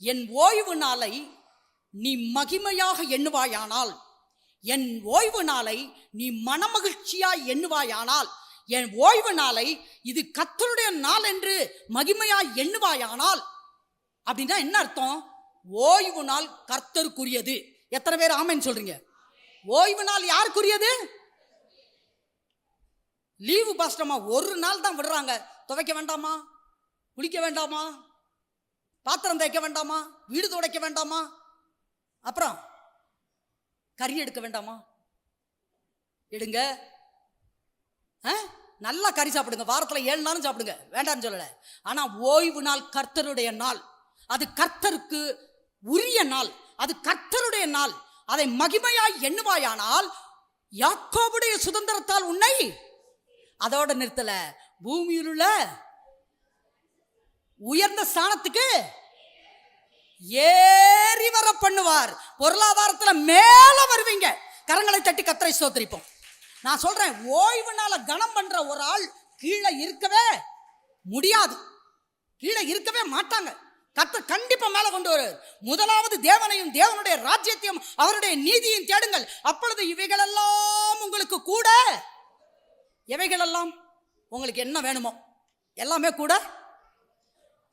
என் ஓய்வு நாளை நீ மகிமையாக எண்ணுவாயானால், என் ஓய்வு நாளை நீ மனமகிழ்ச்சியாய் எண்ணுவாயானால், என் ஓய்வு நாளை இது கர்த்தருடைய நாள் என்று மகிமையாய் எண்ணுவாயானால், அப்படின்னா என்ன அர்த்தம்? ஓய்வு நாள் கர்த்தருக்குரியது. எத்தனை பேர் ஆமென் சொல்றீங்க? ஓய்வு நாள் யாருக்குரியது? லீவு பாஸ்டமா ஒரு நாள் தான் விடுறாங்க. துவைக்க வேண்டாமா? குளிக்க வேண்டாமா? பாத்திரம் தேய்க்க வேண்டாமா? வீடு துடைக்க வேண்டாமா? அப்புறம் கறி எடுக்க வேண்டாமா? எடுங்க, நல்லா கறி சாப்பிடுங்க, வாரத்தில் 7 நாளும் சாப்பிடுங்க, வேண்டான்னு சொல்லல. ஆனா ஓய்வு நாள் கர்த்தருடைய நாள், அது கர்த்தருக்கு உரிய நாள், அது கர்த்தருடைய நாள். அதை மகிமையாய் எண்ணுவாயானால் யாக்கோபுடைய சுதந்திரத்தால் உன்னை அதோட நிறுத்தல, பூமியில் உள்ள உயர்ந்த ஸ்தானத்துக்கு ஏறி வர பண்ணுவார். பொருளாதாரத்தில் மேல வருவீங்க. கரங்களை தட்டி கர்த்தரை ஸ்தோத்திரிப்போம். நான் சொல்றேன், ஓய்வு நாள கனம் பண்ற ஒரு ஆள் கீழே இருக்கவே முடியாது, கீழே இருக்கவே மாட்டாங்க. கர்த்தர் கண்டிப்பா மேல கொண்டு வருவார். முதலாவது தேவனையும் தேவனுடைய ராஜ்யத்தையும் அவருடைய நீதியையும் தேடுங்கள், அப்பொழுது இவைகளெல்லாம் உங்களுக்கு கூட, எவைகளெல்லாம் உங்களுக்கு என்ன வேணுமோ எல்லாமே கூட